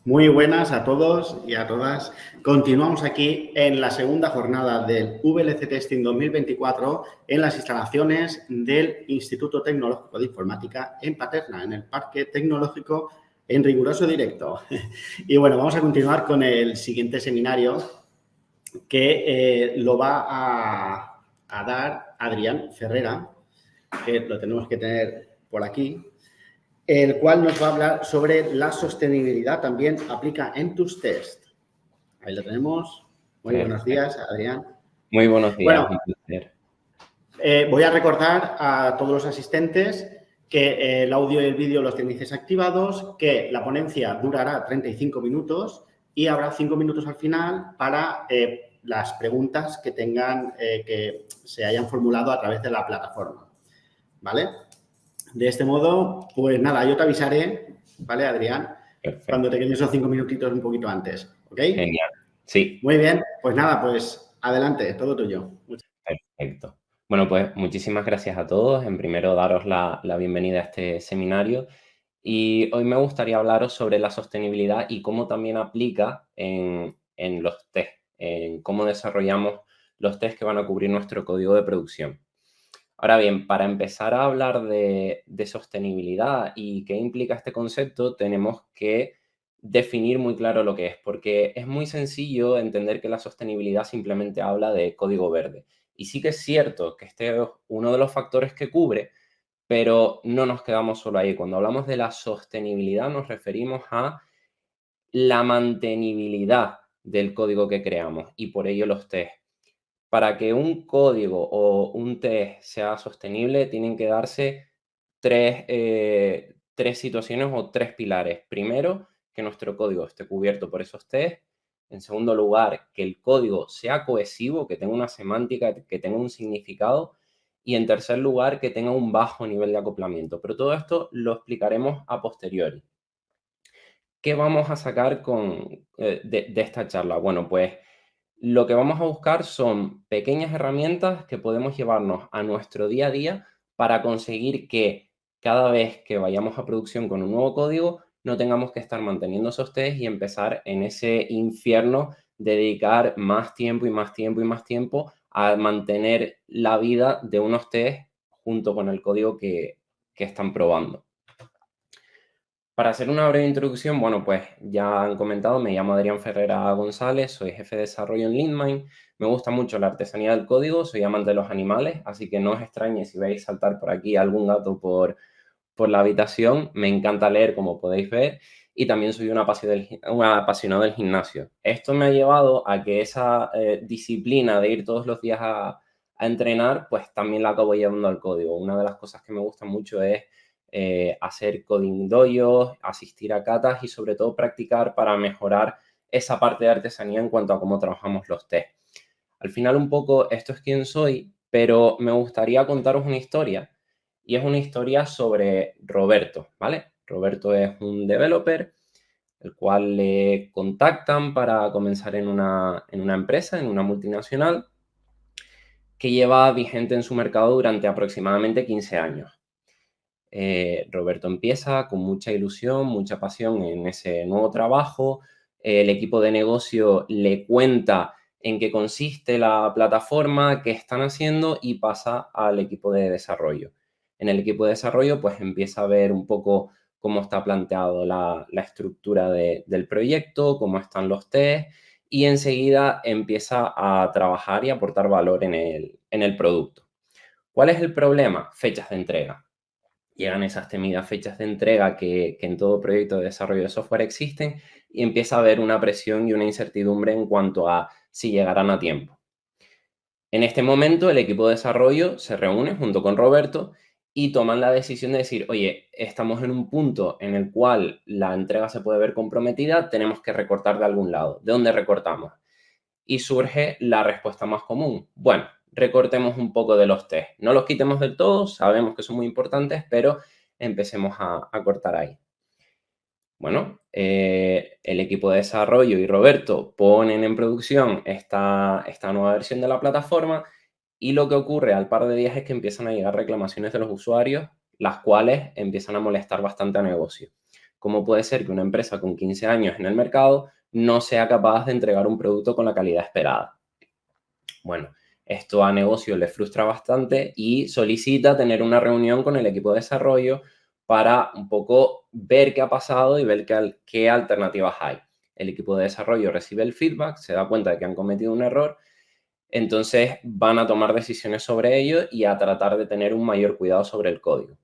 Muy buenas a todos y a todas. Continuamos aquí en la segunda jornada del VLC Testing 2024 en las instalaciones del Instituto Tecnológico de Informática en Paterna, en el Parque Tecnológico en riguroso directo. Y bueno, vamos a continuar con el siguiente seminario que lo va a dar Adrián Ferrera, que lo tenemos que tener por aquí, el cual nos va a hablar sobre la sostenibilidad también aplica en tus test. Ahí lo tenemos. Muy buenos días, Adrián. Muy buenos días, Bueno, un placer. Voy a recordar a todos los asistentes que el audio y el vídeo los tenéis desactivados, que la ponencia durará 35 minutos y habrá 5 minutos al final para las preguntas que tengan, que se hayan formulado a través de la plataforma. ¿Vale? De este modo, pues nada, yo te avisaré, ¿vale, Adrián? Perfecto. Cuando te queden esos 5 minutitos un poquito antes, ¿ok? Genial. Sí. Muy bien, pues nada, pues adelante, todo tuyo. Perfecto. Bueno, pues muchísimas gracias a todos. En primero, daros la bienvenida a este seminario. Y hoy me gustaría hablaros sobre la sostenibilidad y cómo también aplica en los test, en cómo desarrollamos los test que van a cubrir nuestro código de producción. Ahora bien, para empezar a hablar de sostenibilidad y qué implica este concepto, tenemos que definir muy claro lo que es, porque es muy sencillo entender que la sostenibilidad simplemente habla de código verde. Y sí que es cierto que este es uno de los factores que cubre, pero no nos quedamos solo ahí. Cuando hablamos de la sostenibilidad nos referimos a la mantenibilidad del código que creamos y por ello los test. Para que un código o un test sea sostenible, tienen que darse tres situaciones o tres pilares. Primero, que nuestro código esté cubierto por esos test. En segundo lugar, que el código sea cohesivo, que tenga una semántica, que tenga un significado. Y en tercer lugar, que tenga un bajo nivel de acoplamiento. Pero todo esto lo explicaremos a posteriori. ¿Qué vamos a sacar de esta charla? Bueno, pues lo que vamos a buscar son pequeñas herramientas que podemos llevarnos a nuestro día a día para conseguir que cada vez que vayamos a producción con un nuevo código no tengamos que estar manteniendo esos tests y empezar en ese infierno de dedicar más tiempo y más tiempo y más tiempo a mantener la vida de unos tests junto con el código que están probando. Para hacer una breve introducción, bueno, pues ya han comentado, me llamo Adrián Ferrera González, soy jefe de desarrollo en Leanmind, me gusta mucho la artesanía del código, soy amante de los animales, así que no os extrañe si veis saltar por aquí algún gato por la habitación, me encanta leer, como podéis ver, y también soy un apasionado del gimnasio. Esto me ha llevado a que esa disciplina de ir todos los días a entrenar, pues también la acabo llevando al código. Una de las cosas que me gusta mucho es hacer coding dojos, asistir a catas y sobre todo practicar para mejorar esa parte de artesanía en cuanto a cómo trabajamos los test. Al final un poco esto es quién soy, pero me gustaría contaros una historia y es una historia sobre Roberto, ¿vale? Roberto es un developer, el cual le contactan para comenzar en una empresa, en una multinacional, que lleva vigente en su mercado durante aproximadamente 15 años. Roberto empieza con mucha ilusión, mucha pasión en ese nuevo trabajo. El equipo de negocio le cuenta en qué consiste la plataforma, qué están haciendo y pasa al equipo de desarrollo. En el equipo de desarrollo, pues empieza a ver un poco cómo está planteado la estructura del proyecto, cómo están los test y enseguida empieza a trabajar y aportar valor en el producto. ¿Cuál es el problema? Fechas de entrega. Llegan esas temidas fechas de entrega que en todo proyecto de desarrollo de software existen y empieza a haber una presión y una incertidumbre en cuanto a si llegarán a tiempo. En este momento, el equipo de desarrollo se reúne junto con Roberto y toman la decisión de decir, oye, estamos en un punto en el cual la entrega se puede ver comprometida, tenemos que recortar de algún lado. ¿De dónde recortamos? Y surge la respuesta más común. Bueno, recortemos un poco de los test. No los quitemos del todo, sabemos que son muy importantes, pero empecemos a cortar ahí. Bueno, el equipo de desarrollo y Roberto ponen en producción esta nueva versión de la plataforma y lo que ocurre al par de días es que empiezan a llegar reclamaciones de los usuarios, las cuales empiezan a molestar bastante a negocio. ¿cómo puede ser que una empresa con 15 años en el mercado no sea capaz de entregar un producto con la calidad esperada? Bueno, esto a negocio le frustra bastante y solicita tener una reunión con el equipo de desarrollo para un poco ver qué ha pasado y ver qué alternativas hay. El equipo de desarrollo recibe el feedback, se da cuenta de que han cometido un error, entonces van a tomar decisiones sobre ello y a tratar de tener un mayor cuidado sobre el código.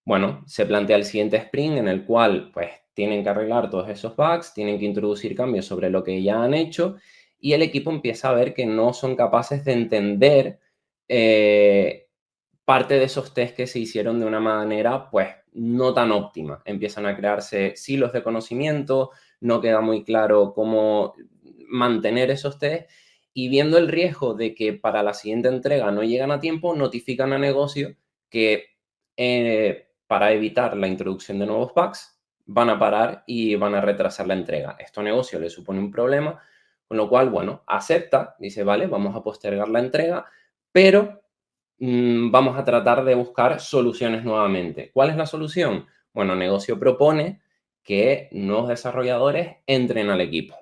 Bueno, se plantea el siguiente sprint en el cual pues tienen que arreglar todos esos bugs, tienen que introducir cambios sobre lo que ya han hecho y el equipo empieza a ver que no son capaces de entender parte de esos test que se hicieron de una manera pues no tan óptima. Empiezan a crearse silos de conocimiento, no queda muy claro cómo mantener esos test y viendo el riesgo de que para la siguiente entrega no llegan a tiempo, notifican a negocio que para evitar la introducción de nuevos bugs, van a parar y van a retrasar la entrega. Esto a negocio le supone un problema, con lo cual, bueno, acepta, dice, vale, vamos a postergar la entrega, pero vamos a tratar de buscar soluciones nuevamente. ¿Cuál es la solución? Bueno, negocio propone que nuevos desarrolladores entren al equipo.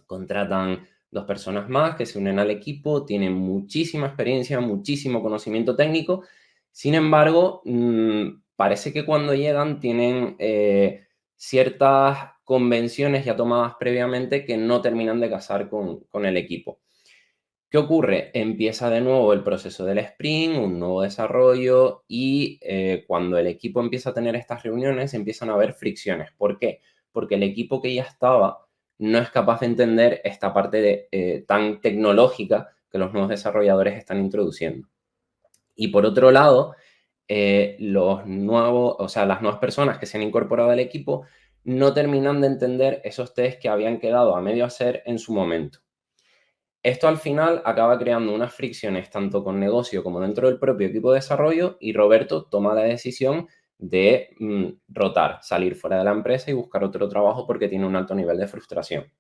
Contratan 2 personas más que se unen al equipo, tienen muchísima experiencia, muchísimo conocimiento técnico. Sin embargo, parece que cuando llegan tienen ciertas convenciones ya tomadas previamente que no terminan de casar con el equipo. ¿Qué ocurre? Empieza de nuevo el proceso del sprint, un nuevo desarrollo y cuando el equipo empieza a tener estas reuniones empiezan a haber fricciones. ¿Por qué? Porque el equipo que ya estaba no es capaz de entender esta parte tan tecnológica que los nuevos desarrolladores están introduciendo. Y por otro lado, las nuevas personas que se han incorporado al equipo no terminan de entender esos test que habían quedado a medio hacer en su momento. Esto al final acaba creando unas fricciones tanto con negocio como dentro del propio equipo de desarrollo y Roberto toma la decisión de rotar, salir fuera de la empresa y buscar otro trabajo porque tiene un alto nivel de frustración.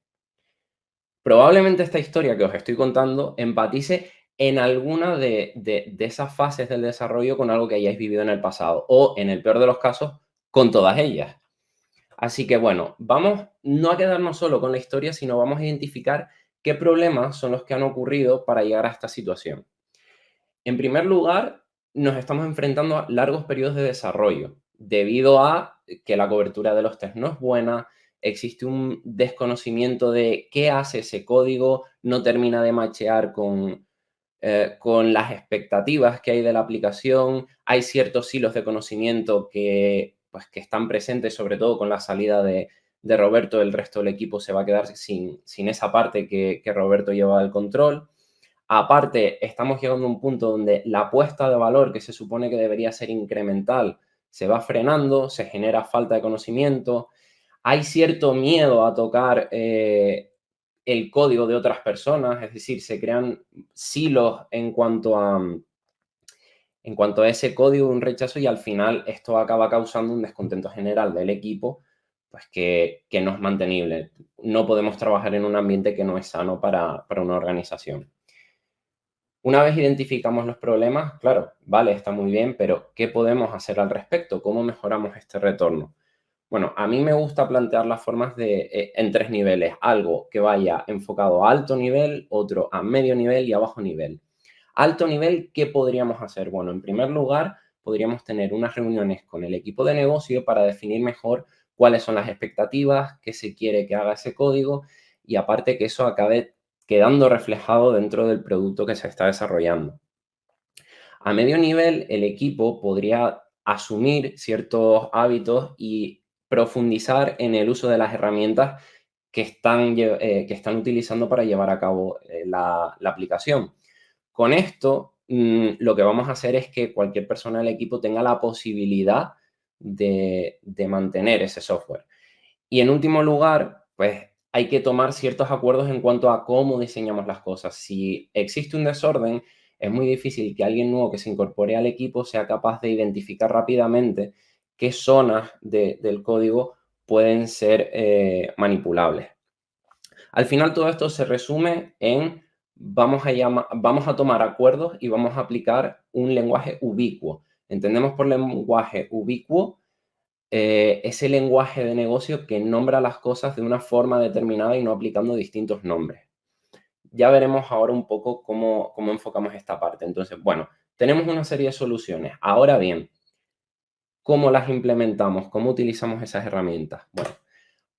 Probablemente esta historia que os estoy contando empatice en alguna de esas fases del desarrollo con algo que hayáis vivido en el pasado o, en el peor de los casos, con todas ellas. Así que bueno, vamos no a quedarnos solo con la historia, sino vamos a identificar qué problemas son los que han ocurrido para llegar a esta situación. En primer lugar, nos estamos enfrentando a largos periodos de desarrollo, debido a que la cobertura de los test no es buena, existe un desconocimiento de qué hace ese código, no termina de machear con las expectativas que hay de la aplicación, hay ciertos hilos de conocimiento que están presentes, sobre todo con la salida de Roberto, el resto del equipo se va a quedar sin esa parte que Roberto lleva al control. Aparte, estamos llegando a un punto donde la apuesta de valor, que se supone que debería ser incremental, se va frenando, se genera falta de conocimiento, hay cierto miedo a tocar el código de otras personas, es decir, se crean silos en cuanto a ese código, un rechazo, y al final esto acaba causando un descontento general del equipo, pues que no es mantenible. No podemos trabajar en un ambiente que no es sano para una organización. Una vez identificamos los problemas, claro, vale, está muy bien, pero ¿qué podemos hacer al respecto? ¿Cómo mejoramos este retorno? Bueno, a mí me gusta plantear las formas en 3 niveles. Algo que vaya enfocado a alto nivel, otro a medio nivel y a bajo nivel. Alto nivel, ¿qué podríamos hacer? Bueno, en primer lugar, podríamos tener unas reuniones con el equipo de negocio para definir mejor cuáles son las expectativas, qué se quiere que haga ese código y aparte que eso acabe quedando reflejado dentro del producto que se está desarrollando. A medio nivel, el equipo podría asumir ciertos hábitos y profundizar en el uso de las herramientas que están utilizando para llevar a cabo la aplicación. Con esto, lo que vamos a hacer es que cualquier persona del equipo tenga la posibilidad de mantener ese software. Y en último lugar, pues hay que tomar ciertos acuerdos en cuanto a cómo diseñamos las cosas. Si existe un desorden, es muy difícil que alguien nuevo que se incorpore al equipo sea capaz de identificar rápidamente qué zonas del código pueden ser manipulables. Al final todo esto se resume en vamos a tomar acuerdos y vamos a aplicar un lenguaje ubicuo. Entendemos por lenguaje ubicuo ese lenguaje de negocio que nombra las cosas de una forma determinada y no aplicando distintos nombres. Ya veremos ahora un poco cómo enfocamos esta parte. Entonces, bueno, tenemos una serie de soluciones. Ahora bien, ¿cómo las implementamos? ¿Cómo utilizamos esas herramientas? Bueno,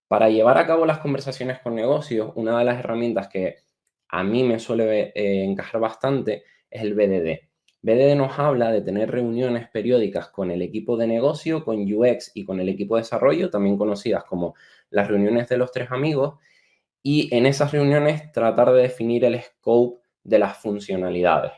para llevar a cabo las conversaciones con negocios, una de las herramientas que a mí me suele encajar bastante es el BDD. BDD nos habla de tener reuniones periódicas con el equipo de negocio, con UX y con el equipo de desarrollo, también conocidas como las reuniones de los tres amigos, y en esas reuniones tratar de definir el scope de las funcionalidades.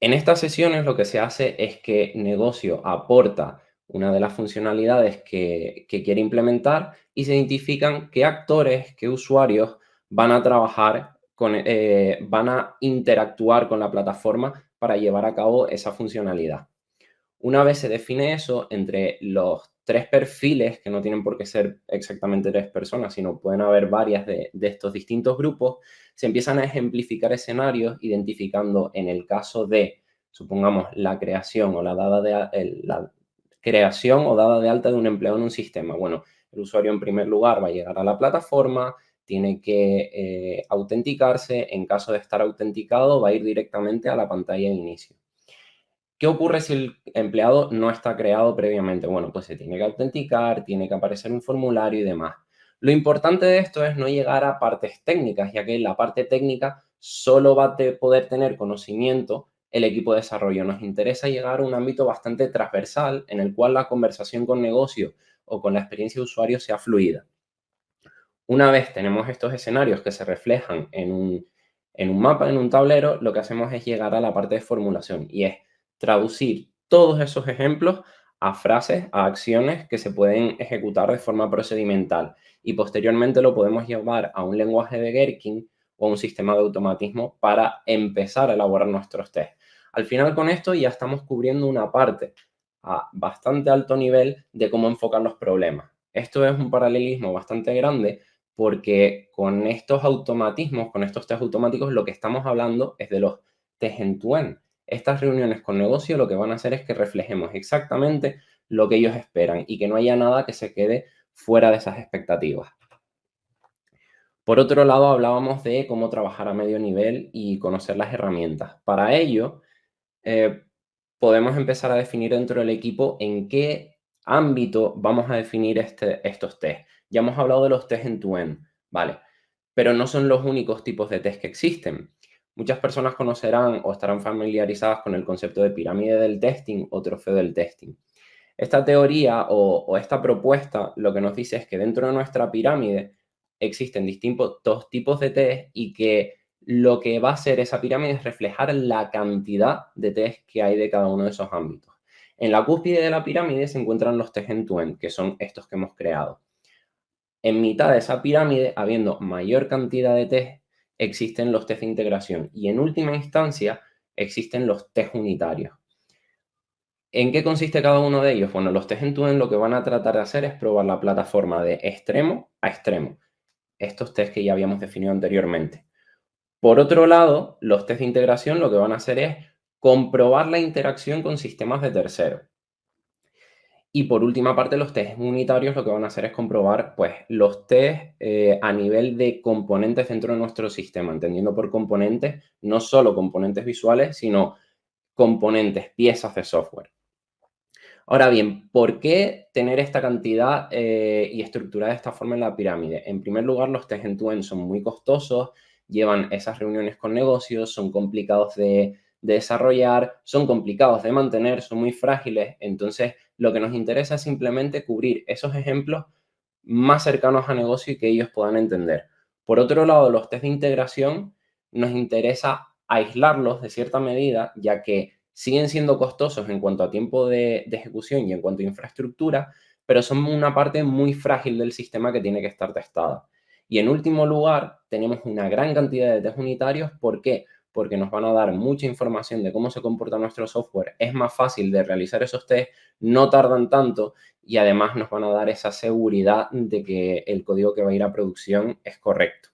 En estas sesiones lo que se hace es que negocio aporta una de las funcionalidades que quiere implementar y se identifican qué actores, qué usuarios van a trabajar van a interactuar con la plataforma para llevar a cabo esa funcionalidad. Una vez se define eso, entre los tres perfiles, que no tienen por qué ser exactamente tres personas, sino pueden haber varias de estos distintos grupos, se empiezan a ejemplificar escenarios identificando en el caso de, supongamos, la creación o la creación o dada de alta de un empleado en un sistema. Bueno, el usuario en primer lugar va a llegar a la plataforma, tiene que autenticarse. En caso de estar autenticado, va a ir directamente a la pantalla de inicio. ¿Qué ocurre si el empleado no está creado previamente? Bueno, pues se tiene que autenticar, tiene que aparecer un formulario y demás. Lo importante de esto es no llegar a partes técnicas, ya que en la parte técnica solo va a poder tener conocimiento el equipo de desarrollo. Nos interesa llegar a un ámbito bastante transversal en el cual la conversación con negocio o con la experiencia de usuario sea fluida. Una vez tenemos estos escenarios que se reflejan en un mapa, en un tablero, lo que hacemos es llegar a la parte de formulación y es traducir todos esos ejemplos a frases, a acciones que se pueden ejecutar de forma procedimental y posteriormente lo podemos llevar a un lenguaje de Gherkin o a un sistema de automatismo para empezar a elaborar nuestros test. Al final con esto ya estamos cubriendo una parte a bastante alto nivel de cómo enfocar los problemas. Esto es un paralelismo bastante grande porque con estos automatismos, con estos test automáticos, lo que estamos hablando es de los test end-to-end. Estas reuniones con negocio lo que van a hacer es que reflejemos exactamente lo que ellos esperan y que no haya nada que se quede fuera de esas expectativas. Por otro lado, hablábamos de cómo trabajar a medio nivel y conocer las herramientas. Para ello, podemos empezar a definir dentro del equipo en qué ámbito vamos a definir estos test. Ya hemos hablado de los test end-to-end, ¿vale? Pero no son los únicos tipos de test que existen. Muchas personas conocerán o estarán familiarizadas con el concepto de pirámide del testing o trofeo del testing. Esta teoría o esta propuesta lo que nos dice es que dentro de nuestra pirámide existen distintos tipos de test y que lo que va a hacer esa pirámide es reflejar la cantidad de test que hay de cada uno de esos ámbitos. En la cúspide de la pirámide se encuentran los test end-to-end, que son estos que hemos creado. En mitad de esa pirámide, habiendo mayor cantidad de test, existen los test de integración y en última instancia existen los test unitarios. ¿En qué consiste cada uno de ellos? Bueno, los test end-to-end lo que van a tratar de hacer es probar la plataforma de extremo a extremo. Estos test que ya habíamos definido anteriormente. Por otro lado, los test de integración lo que van a hacer es comprobar la interacción con sistemas de terceros. Y por última parte, los test unitarios lo que van a hacer es comprobar pues, los test a nivel de componentes dentro de nuestro sistema, entendiendo por componentes no solo componentes visuales, sino componentes, piezas de software. Ahora bien, ¿por qué tener esta cantidad y estructurar de esta forma en la pirámide? En primer lugar, los test end-to-end son muy costosos, llevan esas reuniones con negocios, son complicados de desarrollar, son complicados de mantener, son muy frágiles. Entonces, lo que nos interesa es simplemente cubrir esos ejemplos más cercanos a negocio y que ellos puedan entender. Por otro lado, los test de integración nos interesa aislarlos de cierta medida, ya que siguen siendo costosos en cuanto a tiempo de ejecución y en cuanto a infraestructura, pero son una parte muy frágil del sistema que tiene que estar testada. Y en último lugar, tenemos una gran cantidad de test unitarios. ¿Por qué? Porque nos van a dar mucha información de cómo se comporta nuestro software. Es más fácil de realizar esos test, no tardan tanto y además nos van a dar esa seguridad de que el código que va a ir a producción es correcto.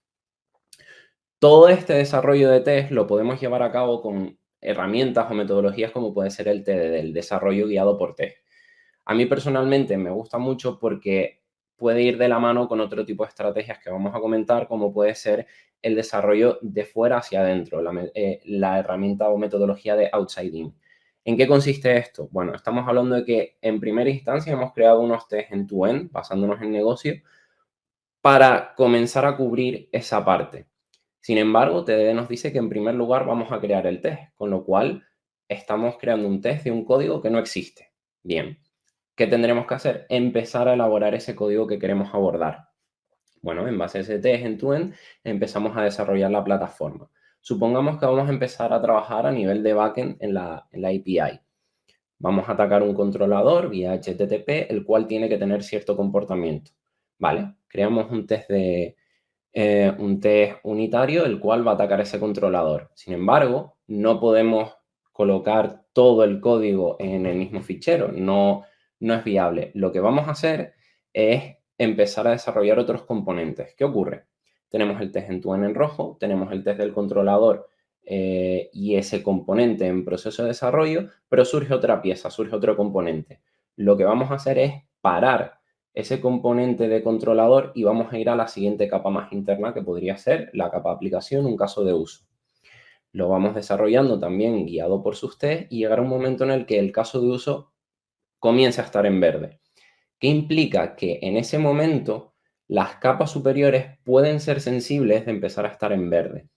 Todo este desarrollo de test lo podemos llevar a cabo con herramientas o metodologías como puede ser el TDD, el desarrollo guiado por test. A mí personalmente me gusta mucho porque puede ir de la mano con otro tipo de estrategias que vamos a comentar, como puede ser el desarrollo de fuera hacia adentro, la herramienta o metodología de outside-in. ¿En qué consiste esto? Bueno, estamos hablando de que en primera instancia hemos creado unos test end-to-end, basándonos en negocio, para comenzar a cubrir esa parte. Sin embargo, TDD nos dice que en primer lugar vamos a crear el test, con lo cual estamos creando un test de un código que no existe. Bien, ¿qué tendremos que hacer? Empezar a elaborar ese código que queremos abordar. Bueno, en base a ese test end-to-end, empezamos a desarrollar la plataforma. Supongamos que vamos a empezar a trabajar a nivel de backend en la API. Vamos a atacar un controlador vía HTTP, el cual tiene que tener cierto comportamiento. ¿Vale? Creamos un test unitario, el cual va a atacar ese controlador. Sin embargo, no podemos colocar todo el código en el mismo fichero. No es viable. Lo que vamos a hacer es empezar a desarrollar otros componentes. ¿Qué ocurre? Tenemos el test end-to-end en rojo, tenemos el test del controlador y ese componente en proceso de desarrollo, pero surge otra pieza, surge otro componente. Lo que vamos a hacer es parar ese componente de controlador y vamos a ir a la siguiente capa más interna, que podría ser la capa de aplicación, un caso de uso. Lo vamos desarrollando también guiado por sus tests y llegará un momento en el que el caso de uso comience a estar en verde. ¿Qué implica? Que en ese momento las capas superiores pueden ser sensibles de empezar a estar en verde.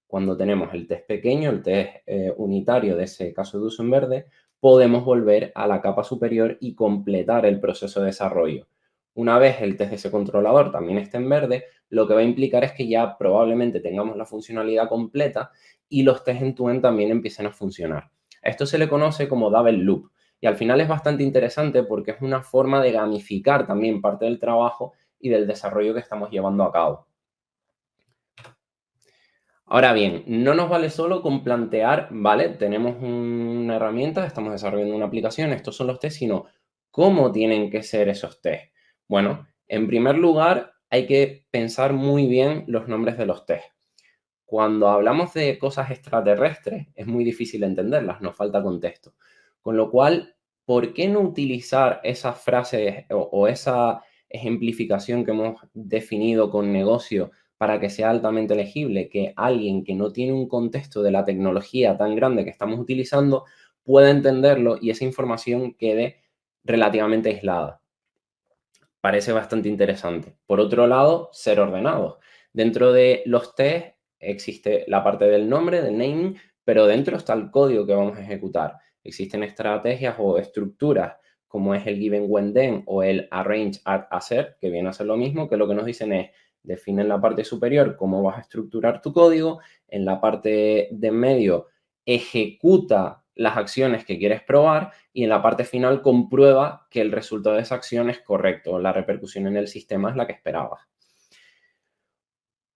Cuando tenemos el test pequeño, el test unitario de ese caso de uso en verde, podemos volver a la capa superior y completar el proceso de desarrollo. Una vez el test de ese controlador también esté en verde, lo que va a implicar es que ya probablemente tengamos la funcionalidad completa y los test end-to-end también empiecen a funcionar. Esto se le conoce como double loop. Y al final es bastante interesante porque es una forma de gamificar también parte del trabajo y del desarrollo que estamos llevando a cabo. Ahora bien, no nos vale solo con plantear, ¿vale? Tenemos una herramienta, estamos desarrollando una aplicación, estos son los test, sino cómo tienen que ser esos test. Bueno, en primer lugar, hay que pensar muy bien los nombres de los test. Cuando hablamos de cosas extraterrestres, es muy difícil entenderlas, nos falta contexto. Con lo cual, ¿por qué no utilizar esas frases o esa ejemplificación que hemos definido con negocio para que sea altamente legible, que alguien que no tiene un contexto de la tecnología tan grande que estamos utilizando pueda entenderlo y esa información quede relativamente aislada? Parece bastante interesante. Por otro lado, ser ordenados. Dentro de los test existe la parte del nombre, del naming, pero dentro está el código que vamos a ejecutar. Existen estrategias o estructuras como es el given when then o el arrange add assert, que viene a ser lo mismo, que lo que nos dicen es define en la parte superior cómo vas a estructurar tu código, en la parte de en medio ejecuta las acciones que quieres probar y en la parte final comprueba que el resultado de esa acción es correcto, la repercusión en el sistema es la que esperabas.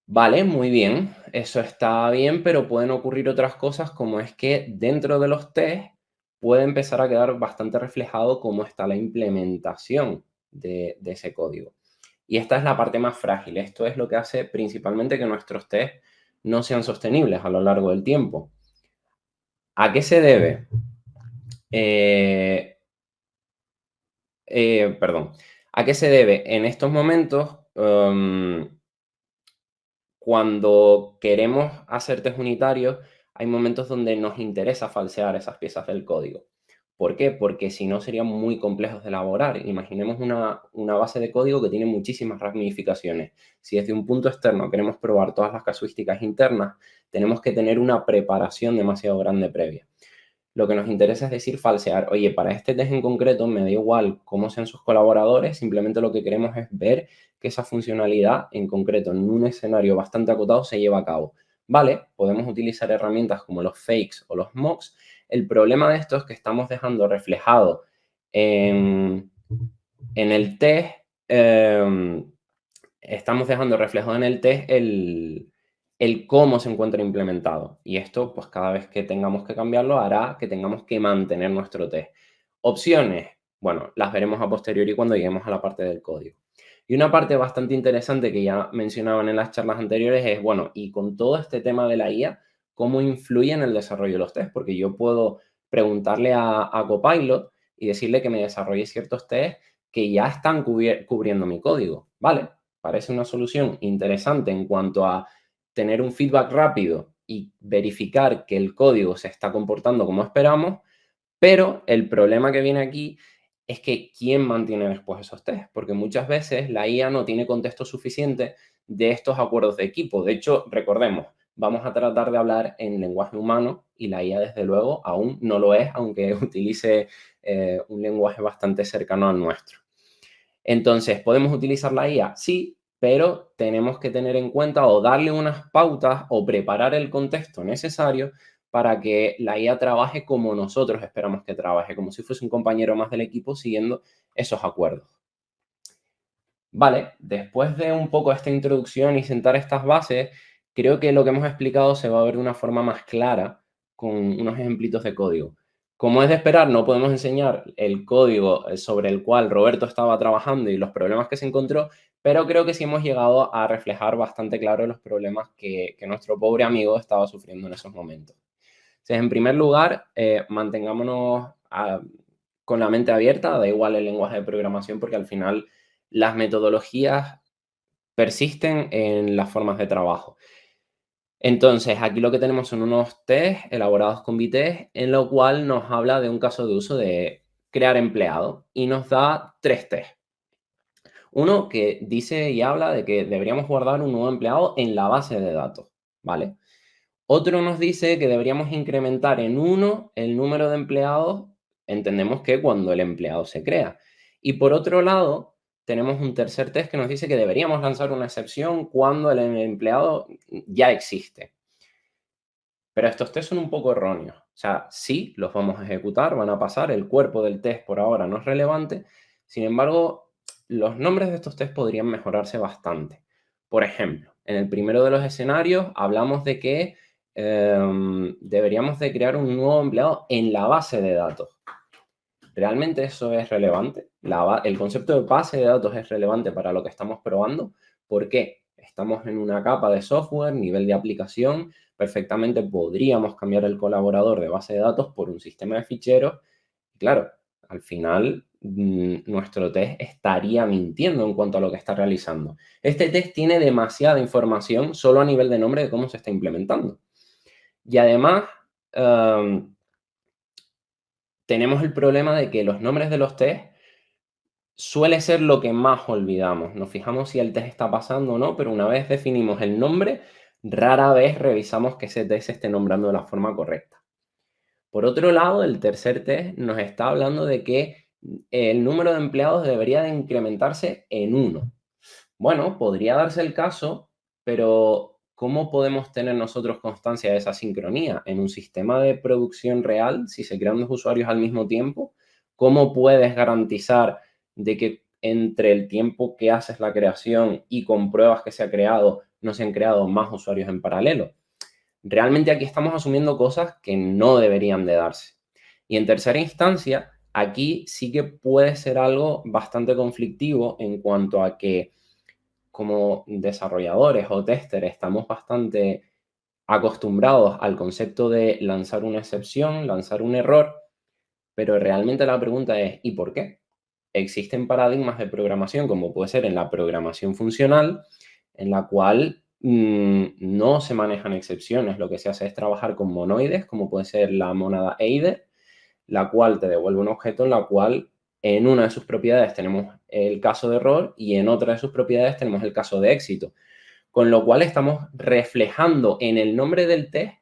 Vale, muy bien, eso está bien, pero pueden ocurrir otras cosas como es que dentro de los test puede empezar a quedar bastante reflejado cómo está la implementación de ese código. Y esta es la parte más frágil. Esto es lo que hace principalmente que nuestros test no sean sostenibles a lo largo del tiempo. ¿A qué se debe? Perdón. ¿A qué se debe? En estos momentos, cuando queremos hacer test unitarios, hay momentos donde nos interesa falsear esas piezas del código. ¿Por qué? Porque si no serían muy complejos de elaborar. Imaginemos una base de código que tiene muchísimas ramificaciones. Si desde un punto externo queremos probar todas las casuísticas internas, tenemos que tener una preparación demasiado grande previa. Lo que nos interesa es decir falsear. Oye, para este test en concreto me da igual cómo sean sus colaboradores, simplemente lo que queremos es ver que esa funcionalidad en concreto en un escenario bastante acotado se lleva a cabo. Vale, podemos utilizar herramientas como los fakes o los mocks. El problema de esto es que estamos dejando reflejado en el test, estamos dejando reflejado en el test el cómo se encuentra implementado. Y esto, pues cada vez que tengamos que cambiarlo, hará que tengamos que mantener nuestro test. Opciones, bueno, las veremos a posteriori cuando lleguemos a la parte del código. Y una parte bastante interesante que ya mencionaban en las charlas anteriores es, bueno, y con todo este tema de la IA, ¿cómo influye en el desarrollo de los tests? Porque yo puedo preguntarle a Copilot y decirle que me desarrolle ciertos test que ya están cubriendo mi código. Vale, parece una solución interesante en cuanto a tener un feedback rápido y verificar que el código se está comportando como esperamos, pero el problema que viene aquí es que ¿quién mantiene después esos tests? Porque muchas veces la IA no tiene contexto suficiente de estos acuerdos de equipo. De hecho, recordemos, vamos a tratar de hablar en lenguaje humano y la IA, desde luego, aún no lo es, aunque utilice un lenguaje bastante cercano al nuestro. Entonces, ¿podemos utilizar la IA? Sí, pero tenemos que tener en cuenta o darle unas pautas o preparar el contexto necesario para que la IA trabaje como nosotros esperamos que trabaje, como si fuese un compañero más del equipo siguiendo esos acuerdos. Vale, después de un poco esta introducción y sentar estas bases, creo que lo que hemos explicado se va a ver de una forma más clara con unos ejemplitos de código. Como es de esperar, no podemos enseñar el código sobre el cual Roberto estaba trabajando y los problemas que se encontró, pero creo que sí hemos llegado a reflejar bastante claro los problemas que nuestro pobre amigo estaba sufriendo en esos momentos. Entonces, en primer lugar, mantengámonos con la mente abierta, da igual el lenguaje de programación, porque al final las metodologías persisten en las formas de trabajo. Entonces, aquí lo que tenemos son unos test elaborados con Vitess, en lo cual nos habla de un caso de uso de crear empleado y nos da 3 test. Uno que dice y habla de que deberíamos guardar un nuevo empleado en la base de datos, ¿vale? Otro nos dice que deberíamos incrementar en 1 el número de empleados, entendemos que cuando el empleado se crea. Y por otro lado, tenemos un tercer test que nos dice que deberíamos lanzar una excepción cuando el empleado ya existe. Pero estos test son un poco erróneos. O sea, sí, los vamos a ejecutar, van a pasar, el cuerpo del test por ahora no es relevante. Sin embargo, los nombres de estos test podrían mejorarse bastante. Por ejemplo, en el primero de los escenarios hablamos de que deberíamos de crear un nuevo empleado en la base de datos. ¿Realmente eso es relevante? El concepto de base de datos es relevante para lo que estamos probando. ¿Por qué? Estamos en una capa de software, nivel de aplicación. Perfectamente podríamos cambiar el colaborador de base de datos por un sistema de ficheros. Claro, al final nuestro test estaría mintiendo en cuanto a lo que está realizando. Este test tiene demasiada información solo a nivel de nombre de cómo se está implementando. Y además, tenemos el problema de que los nombres de los test suele ser lo que más olvidamos. Nos fijamos si el test está pasando o no, pero una vez definimos el nombre, rara vez revisamos que ese test se esté nombrando de la forma correcta. Por otro lado, el tercer test nos está hablando de que el número de empleados debería de incrementarse en 1. Bueno, podría darse el caso, pero ¿cómo podemos tener nosotros constancia de esa sincronía? En un sistema de producción real, si se crean 2 usuarios al mismo tiempo, ¿cómo puedes garantizar de que entre el tiempo que haces la creación y compruebas que se ha creado, no se han creado más usuarios en paralelo? Realmente aquí estamos asumiendo cosas que no deberían de darse. Y en tercera instancia, aquí sí que puede ser algo bastante conflictivo en cuanto a que como desarrolladores o testers estamos bastante acostumbrados al concepto de lanzar una excepción, lanzar un error, pero realmente la pregunta es, ¿y por qué? Existen paradigmas de programación, como puede ser en la programación funcional, en la cual no se manejan excepciones. Lo que se hace es trabajar con monoides, como puede ser la mónada eider, la cual te devuelve un objeto en la cual en una de sus propiedades tenemos el caso de error y en otra de sus propiedades tenemos el caso de éxito. Con lo cual estamos reflejando en el nombre del test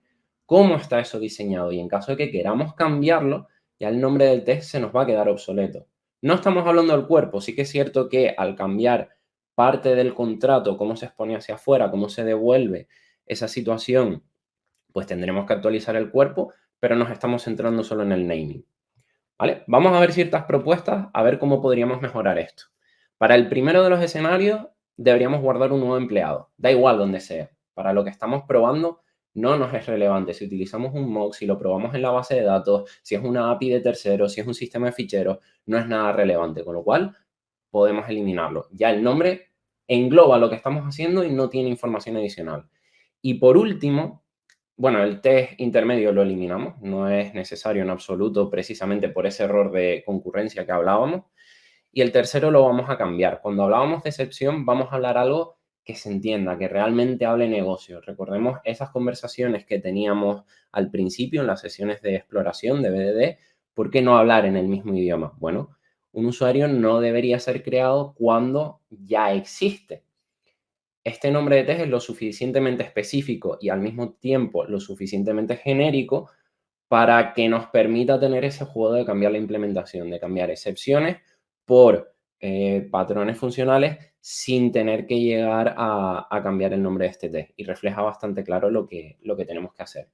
cómo está eso diseñado y en caso de que queramos cambiarlo, ya el nombre del test se nos va a quedar obsoleto. No estamos hablando del cuerpo, sí que es cierto que al cambiar parte del contrato, cómo se expone hacia afuera, cómo se devuelve esa situación, pues tendremos que actualizar el cuerpo, pero nos estamos centrando solo en el naming. ¿Vale? Vamos a ver ciertas propuestas, a ver cómo podríamos mejorar esto. Para el primero de los escenarios, deberíamos guardar un nuevo empleado. Da igual donde sea. Para lo que estamos probando, no nos es relevante. Si utilizamos un mock, si lo probamos en la base de datos, si es una API de terceros, si es un sistema de ficheros, no es nada relevante. Con lo cual, podemos eliminarlo. Ya el nombre engloba lo que estamos haciendo y no tiene información adicional. Y por último, bueno, el test intermedio lo eliminamos, no es necesario en absoluto precisamente por ese error de concurrencia que hablábamos. Y el tercero lo vamos a cambiar. Cuando hablábamos de excepción, vamos a hablar algo que se entienda, que realmente hable negocio. Recordemos esas conversaciones que teníamos al principio en las sesiones de exploración de BDD. ¿Por qué no hablar en el mismo idioma? Bueno, un usuario no debería ser creado cuando ya existe. Este nombre de test es lo suficientemente específico y al mismo tiempo lo suficientemente genérico para que nos permita tener ese juego de cambiar la implementación, de cambiar excepciones por patrones funcionales sin tener que llegar a cambiar el nombre de este test. Y refleja bastante claro lo que tenemos que hacer.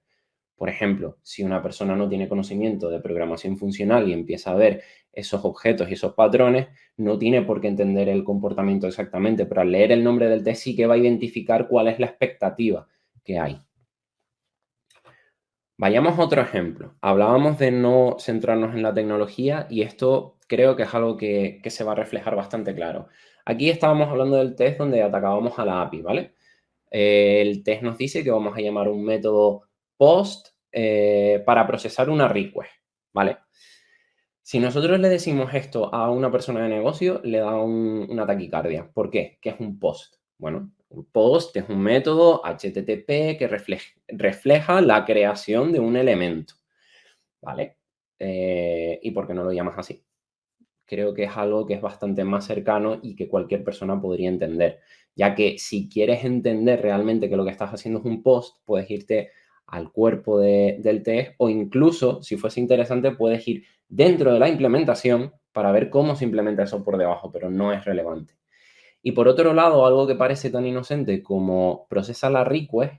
Por ejemplo, si una persona no tiene conocimiento de programación funcional y empieza a ver esos objetos y esos patrones, no tiene por qué entender el comportamiento exactamente, pero al leer el nombre del test sí que va a identificar cuál es la expectativa que hay. Vayamos a otro ejemplo. Hablábamos de no centrarnos en la tecnología y esto creo que es algo que se va a reflejar bastante claro. Aquí estábamos hablando del test donde atacábamos a la API, ¿vale? El test nos dice que vamos a llamar un método post para procesar una request, ¿vale? Si nosotros le decimos esto a una persona de negocio, le da una taquicardia. ¿Por qué? ¿Qué es un post? Bueno, un post es un método HTTP que refleja la creación de un elemento, ¿vale? ¿Y por qué no lo llamas así? Creo que es algo que es bastante más cercano y que cualquier persona podría entender, ya que si quieres entender realmente que lo que estás haciendo es un post, puedes irte al cuerpo del test o incluso, si fuese interesante, puedes ir dentro de la implementación para ver cómo se implementa eso por debajo, pero no es relevante. Y por otro lado, algo que parece tan inocente como procesa la request,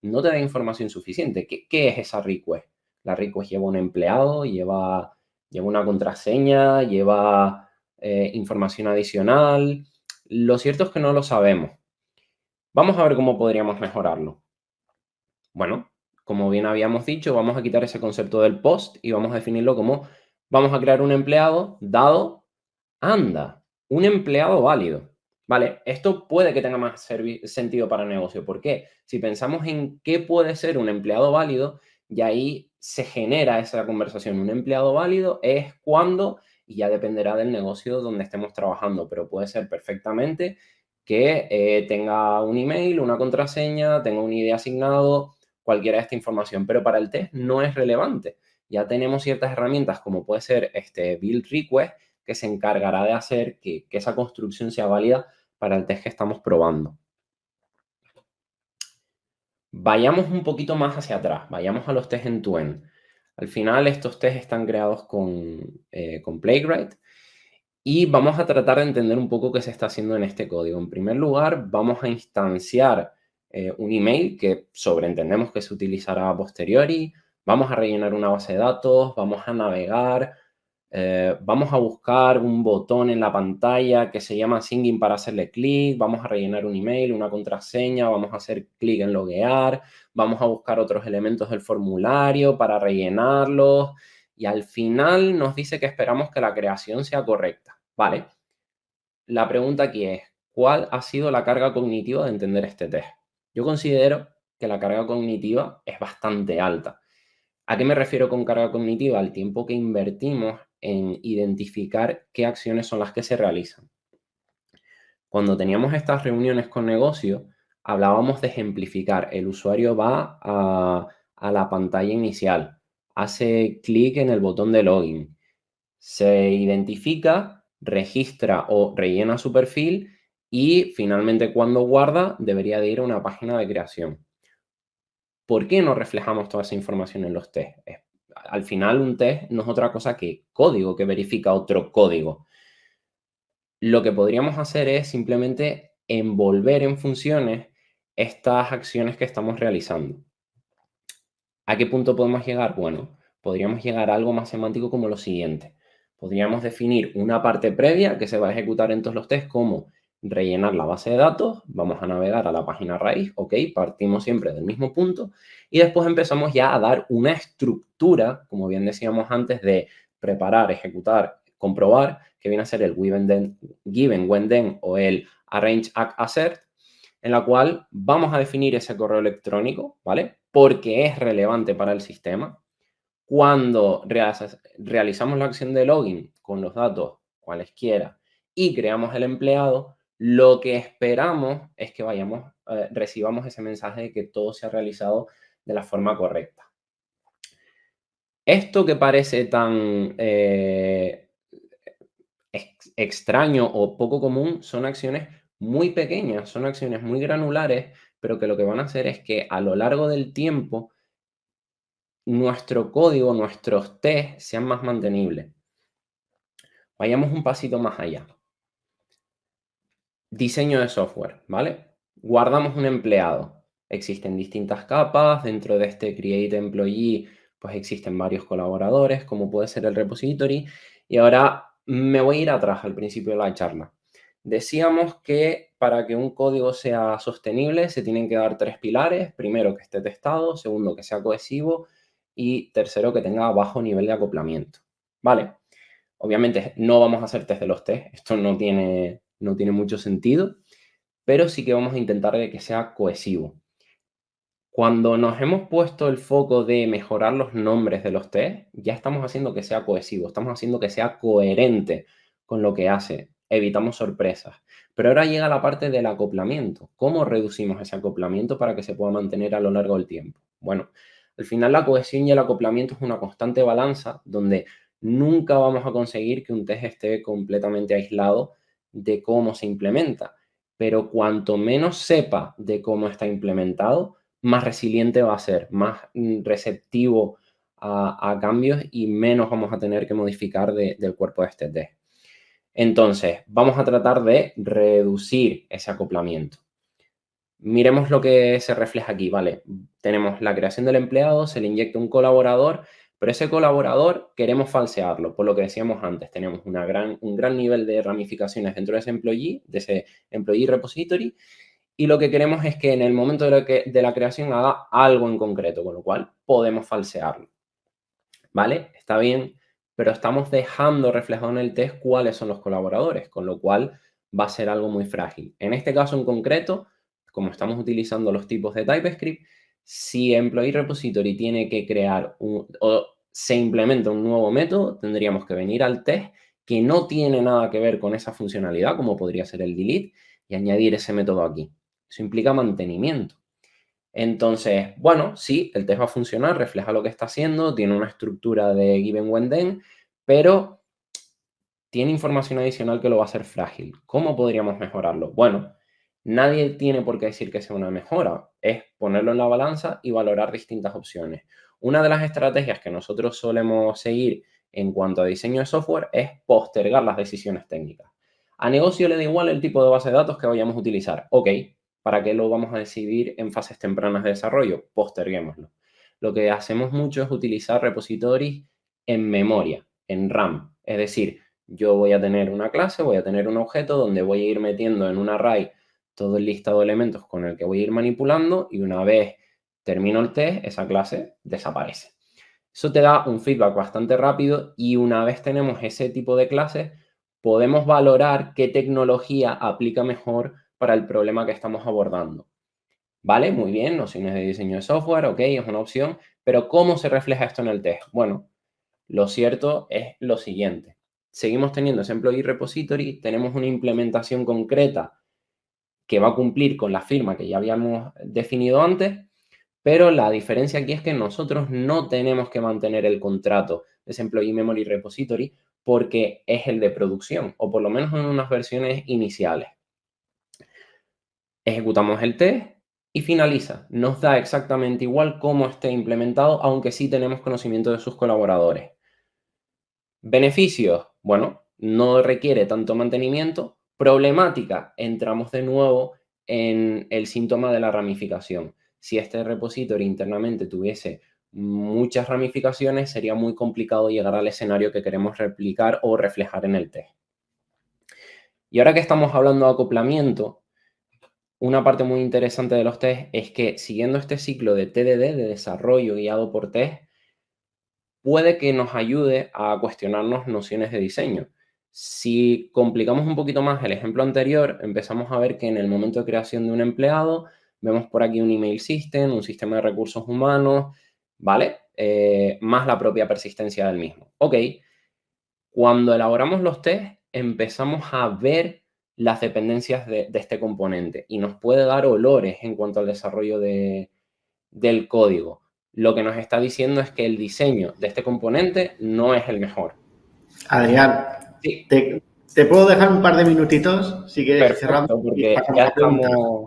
no te da información suficiente. ¿Qué es esa request? La request lleva un empleado, lleva una contraseña, lleva información adicional. Lo cierto es que no lo sabemos. Vamos a ver cómo podríamos mejorarlo. Bueno, como bien habíamos dicho, vamos a quitar ese concepto del post y vamos a definirlo como vamos a crear un empleado dado anda, un empleado válido. Vale, esto puede que tenga más sentido para el negocio. ¿Por qué? Si pensamos en qué puede ser un empleado válido, y ahí se genera esa conversación. Un empleado válido es cuando, y ya dependerá del negocio donde estemos trabajando, pero puede ser perfectamente que tenga un email, una contraseña, tenga un ID asignado, cualquiera de esta información. Pero para el test no es relevante. Ya tenemos ciertas herramientas como puede ser este build request, que se encargará de hacer que esa construcción sea válida para el test que estamos probando. Vayamos un poquito más hacia atrás, vayamos a los test end-to-end. Al final estos tests están creados con Playwright y vamos a tratar de entender un poco qué se está haciendo en este código. En primer lugar, vamos a instanciar un email que sobreentendemos que se utilizará a posteriori. Vamos a rellenar una base de datos, vamos a navegar, vamos a buscar un botón en la pantalla que se llama Singing para hacerle clic, vamos a rellenar un email, una contraseña, vamos a hacer clic en loguear, vamos a buscar otros elementos del formulario para rellenarlos y al final nos dice que esperamos que la creación sea correcta. Vale, la pregunta aquí es, ¿cuál ha sido la carga cognitiva de entender este test? Yo considero que la carga cognitiva es bastante alta. ¿A qué me refiero con carga cognitiva? Al tiempo que invertimos en identificar qué acciones son las que se realizan. Cuando teníamos estas reuniones con negocio, hablábamos de ejemplificar. El usuario va a la pantalla inicial, hace clic en el botón de login, se identifica, registra o rellena su perfil y finalmente cuando guarda debería de ir a una página de creación. ¿Por qué no reflejamos toda esa información en los tests? Al final un test no es otra cosa que código que verifica otro código. Lo que podríamos hacer es simplemente envolver en funciones estas acciones que estamos realizando. ¿A qué punto podemos llegar? Bueno, podríamos llegar a algo más semántico como lo siguiente. Podríamos definir una parte previa que se va a ejecutar en todos los tests como rellenar la base de datos, vamos a navegar a la página raíz, ok, partimos siempre del mismo punto y después empezamos ya a dar una estructura, como bien decíamos antes, de preparar, ejecutar, comprobar, que viene a ser el given, when then o el arrange, act, assert, en la cual vamos a definir ese correo electrónico, ¿vale? Porque es relevante para el sistema. Cuando realizamos la acción de login con los datos cualesquiera y creamos el empleado, lo que esperamos es que recibamos ese mensaje de que todo se ha realizado de la forma correcta. Esto que parece tan extraño o poco común son acciones muy pequeñas, son acciones muy granulares, pero que lo que van a hacer es que a lo largo del tiempo nuestro código, nuestros test sean más mantenibles. Vayamos un pasito más allá. Diseño de software, ¿vale? Guardamos un empleado. Existen distintas capas. Dentro de este Create Employee, pues existen varios colaboradores, como puede ser el repository. Y ahora me voy a ir atrás al principio de la charla. Decíamos que para que un código sea sostenible se tienen que dar 3 pilares. Primero, que esté testado. Segundo, que sea cohesivo. Y tercero, que tenga bajo nivel de acoplamiento. ¿Vale? Obviamente no vamos a hacer test de los test, esto no tiene mucho sentido, pero sí que vamos a intentar de que sea cohesivo. Cuando nos hemos puesto el foco de mejorar los nombres de los test, ya estamos haciendo que sea cohesivo, estamos haciendo que sea coherente con lo que hace, evitamos sorpresas. Pero ahora llega la parte del acoplamiento. ¿Cómo reducimos ese acoplamiento para que se pueda mantener a lo largo del tiempo? Bueno, al final la cohesión y el acoplamiento es una constante balanza donde nunca vamos a conseguir que un test esté completamente aislado de cómo se implementa. Pero cuanto menos sepa de cómo está implementado, más resiliente va a ser, más receptivo a cambios y menos vamos a tener que modificar del cuerpo de este test. Entonces, vamos a tratar de reducir ese acoplamiento. Miremos lo que se refleja aquí, ¿vale? Tenemos la creación del empleado, se le inyecta un colaborador, pero ese colaborador queremos falsearlo, por lo que decíamos antes, tenemos un gran nivel de ramificaciones dentro de ese employee repository, y lo que queremos es que en el momento de la creación haga algo en concreto, con lo cual podemos falsearlo. ¿Vale? Está bien, pero estamos dejando reflejado en el test cuáles son los colaboradores, con lo cual va a ser algo muy frágil. En este caso en concreto, como estamos utilizando los tipos de TypeScript, si Employee Repository tiene que crear o se implementa un nuevo método, tendríamos que venir al test que no tiene nada que ver con esa funcionalidad, como podría ser el delete, y añadir ese método aquí. Eso implica mantenimiento. Entonces, bueno, sí, el test va a funcionar, refleja lo que está haciendo, tiene una estructura de given when then, pero tiene información adicional que lo va a hacer frágil. ¿Cómo podríamos mejorarlo? Bueno, nadie tiene por qué decir que sea una mejora, es ponerlo en la balanza y valorar distintas opciones. Una de las estrategias que nosotros solemos seguir en cuanto a diseño de software es postergar las decisiones técnicas. A negocio le da igual el tipo de base de datos que vayamos a utilizar. Ok, ¿para qué lo vamos a decidir en fases tempranas de desarrollo? Posterguémoslo. Lo que hacemos mucho es utilizar repositorios en memoria, en RAM. Es decir, yo voy a tener una clase, voy a tener un objeto donde voy a ir metiendo en un array todo el listado de elementos con el que voy a ir manipulando y una vez termino el test, esa clase desaparece. Eso te da un feedback bastante rápido y una vez tenemos ese tipo de clases, podemos valorar qué tecnología aplica mejor para el problema que estamos abordando. ¿Vale? Muy bien, nociones de diseño de software, ok, es una opción, pero ¿cómo se refleja esto en el test? Bueno, lo cierto es lo siguiente. Seguimos teniendo ese employee repository, tenemos una implementación concreta que va a cumplir con la firma que ya habíamos definido antes, pero la diferencia aquí es que nosotros no tenemos que mantener el contrato de ese employee memory repository porque es el de producción, o por lo menos en unas versiones iniciales. Ejecutamos el test y finaliza. Nos da exactamente igual cómo esté implementado, aunque sí tenemos conocimiento de sus colaboradores. Beneficios, bueno, no requiere tanto mantenimiento. Problemática, entramos de nuevo en el síntoma de la ramificación. Si este repositorio internamente tuviese muchas ramificaciones, sería muy complicado llegar al escenario que queremos replicar o reflejar en el test. Y ahora que estamos hablando de acoplamiento, una parte muy interesante de los test es que siguiendo este ciclo de TDD, de desarrollo guiado por test, puede que nos ayude a cuestionarnos nociones de diseño. Si complicamos un poquito más el ejemplo anterior, empezamos a ver que en el momento de creación de un empleado, vemos por aquí un email system, un sistema de recursos humanos, ¿vale? Más la propia persistencia del mismo. Ok, cuando elaboramos los test, empezamos a ver las dependencias de este componente y nos puede dar olores en cuanto al desarrollo del código. Lo que nos está diciendo es que el diseño de este componente no es el mejor. Adrián, Sí, ¿te puedo dejar un par de minutitos si quieres cerrando perfecto, y porque pasamos ya a preguntas? estamos...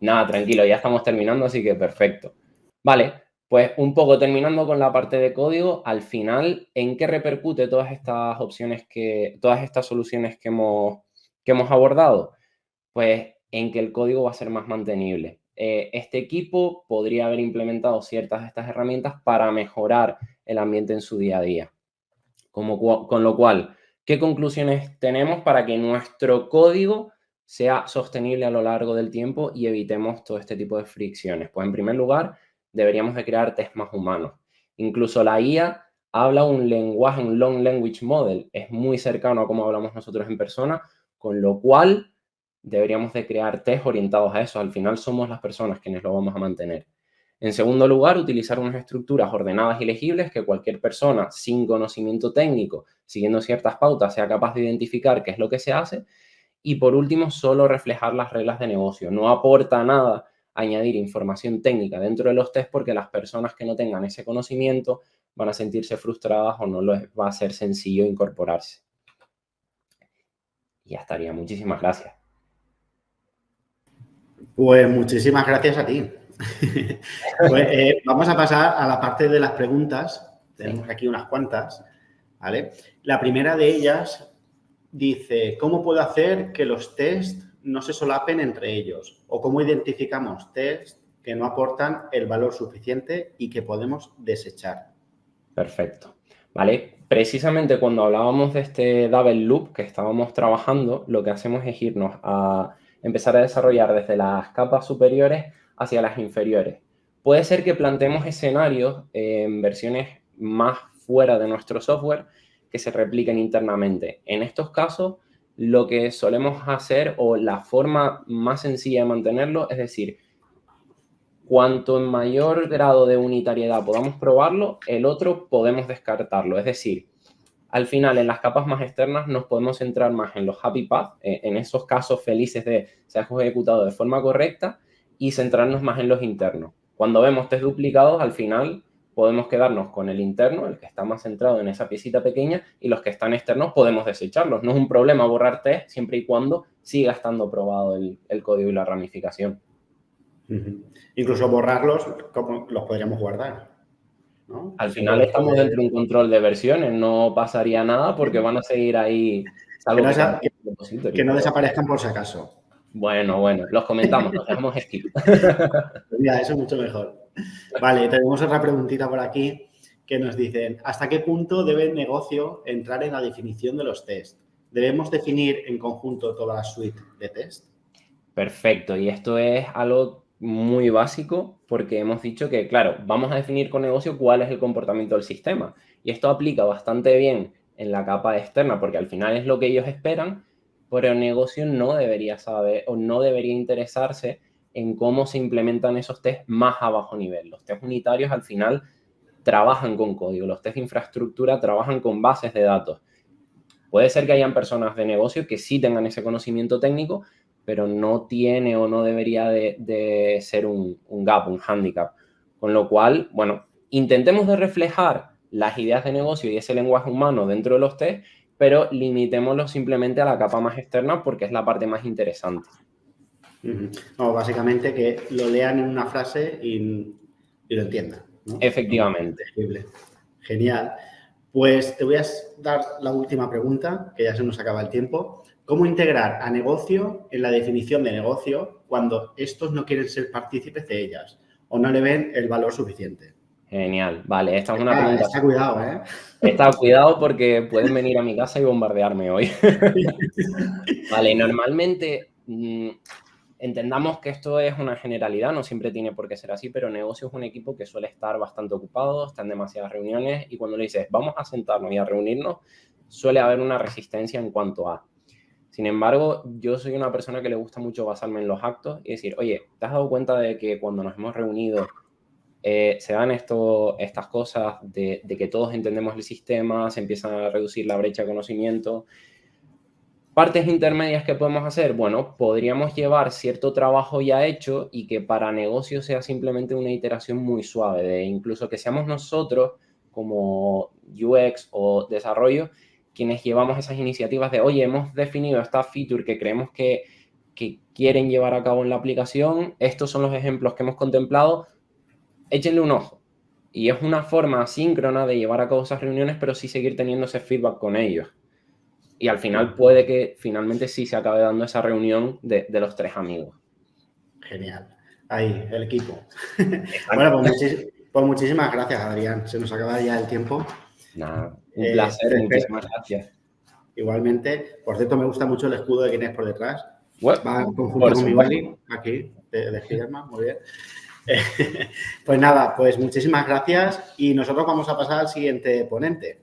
Nada, tranquilo, ya estamos terminando, así que perfecto. Vale, pues un poco terminando con la parte de código, al final, ¿en qué repercute todas estas opciones todas estas soluciones que hemos abordado? Pues en que el código va a ser más mantenible. Este equipo podría haber implementado ciertas de estas herramientas para mejorar el ambiente en su día a día. Con lo cual, ¿qué conclusiones tenemos para que nuestro código sea sostenible a lo largo del tiempo y evitemos todo este tipo de fricciones? Pues en primer lugar, deberíamos de crear test más humanos. Incluso la IA habla un lenguaje, un Long Language Model, es muy cercano a cómo hablamos nosotros en persona, con lo cual deberíamos de crear test orientados a eso. Al final somos las personas quienes lo vamos a mantener. En segundo lugar, utilizar unas estructuras ordenadas y legibles que cualquier persona sin conocimiento técnico, siguiendo ciertas pautas, sea capaz de identificar qué es lo que se hace. Y por último, solo reflejar las reglas de negocio. No aporta nada añadir información técnica dentro de los test porque las personas que no tengan ese conocimiento van a sentirse frustradas o no les va a ser sencillo incorporarse. Y ya estaría. Muchísimas gracias. Pues muchísimas gracias a ti. Pues vamos a pasar a la parte de las preguntas. Tenemos aquí unas cuantas, ¿vale? La primera de ellas dice, ¿cómo puedo hacer que los test no se solapen entre ellos? ¿O cómo identificamos test que no aportan el valor suficiente y que podemos desechar? Perfecto. ¿Vale? Precisamente cuando hablábamos de este double loop que estábamos trabajando, lo que hacemos es irnos a empezar a desarrollar desde las capas superiores hacia las inferiores. Puede ser que planteemos escenarios en versiones más fuera de nuestro software que se repliquen internamente. En estos casos, lo que solemos hacer o la forma más sencilla de mantenerlo es decir, cuanto en mayor grado de unitariedad podamos probarlo, el otro podemos descartarlo. Es decir, al final, en las capas más externas nos podemos centrar más en los happy paths, en esos casos felices de se ha ejecutado de forma correcta, y centrarnos más en los internos. Cuando vemos test duplicados, al final podemos quedarnos con el interno, el que está más centrado en esa piecita pequeña, y los que están externos podemos desecharlos. No es un problema borrar test siempre y cuando siga estando probado el código y la ramificación. Incluso borrarlos, como los podríamos guardar, ¿no? Al Se final puede... estamos dentro de un control de versiones, no pasaría nada porque van a seguir ahí, Que salvo no, que cambiemos el repository, que no pero desaparezcan por si acaso. bueno, los comentamos, nos dejamos skip. Pues mira, eso es mucho mejor. Vale, tenemos otra preguntita por aquí que nos dicen, ¿hasta qué punto debe el negocio entrar en la definición de los test? ¿Debemos definir en conjunto toda la suite de test? Perfecto, y esto es algo muy básico porque hemos dicho que, claro, vamos a definir con negocio cuál es el comportamiento del sistema. Y esto aplica bastante bien en la capa externa porque al final es lo que ellos esperan, pero el negocio no debería saber o no debería interesarse en cómo se implementan esos test más a bajo nivel. Los test unitarios al final trabajan con código, los test de infraestructura trabajan con bases de datos. Puede ser que hayan personas de negocio que sí tengan ese conocimiento técnico, pero no tiene o no debería de ser un gap, un handicap. Con lo cual, bueno, intentemos de reflejar las ideas de negocio y ese lenguaje humano dentro de los test, pero limitémoslo simplemente a la capa más externa porque es la parte más interesante. No, básicamente que lo lean en una frase y lo entiendan, ¿no? Efectivamente. Genial. Pues te voy a dar la última pregunta, que ya se nos acaba el tiempo. ¿Cómo integrar a negocio en la definición de negocio cuando estos no quieren ser partícipes de ellas o no le ven el valor suficiente? Genial. Vale, esta es una pregunta. Está cuidado, ¿eh? Cuidado porque pueden venir a mi casa y bombardearme hoy. Vale, normalmente entendamos que esto es una generalidad, no siempre tiene por qué ser así, pero negocio es un equipo que suele estar bastante ocupado, está en demasiadas reuniones y cuando le dices vamos a sentarnos y a reunirnos, suele haber una resistencia en cuanto a. Sin embargo, yo soy una persona que le gusta mucho basarme en los actos y decir, oye, ¿te has dado cuenta de que cuando nos hemos reunido se dan estas cosas de que todos entendemos el sistema, se empieza a reducir la brecha de conocimiento? Partes intermedias que podemos hacer, bueno, podríamos llevar cierto trabajo ya hecho y que para negocio sea simplemente una iteración muy suave, de incluso que seamos nosotros como UX o desarrollo quienes llevamos esas iniciativas de, oye, hemos definido esta feature que creemos que quieren llevar a cabo en la aplicación, estos son los ejemplos que hemos contemplado, échenle un ojo. Y es una forma asíncrona de llevar a cabo esas reuniones, pero sí seguir teniendo ese feedback con ellos. Y al final puede que finalmente sí se acabe dando esa reunión de los 3 amigos. Genial. Ahí, el equipo. Bueno, pues muchísimas gracias, Adrián. Se nos acaba ya el tiempo. Nada, un placer, muchísimas gracias. Igualmente. Por cierto, me gusta mucho el escudo de quien es por detrás. Bueno, va en conjunto con mi boli, aquí, de Spiderman, muy bien. Pues nada, pues muchísimas gracias y nosotros vamos a pasar al siguiente ponente.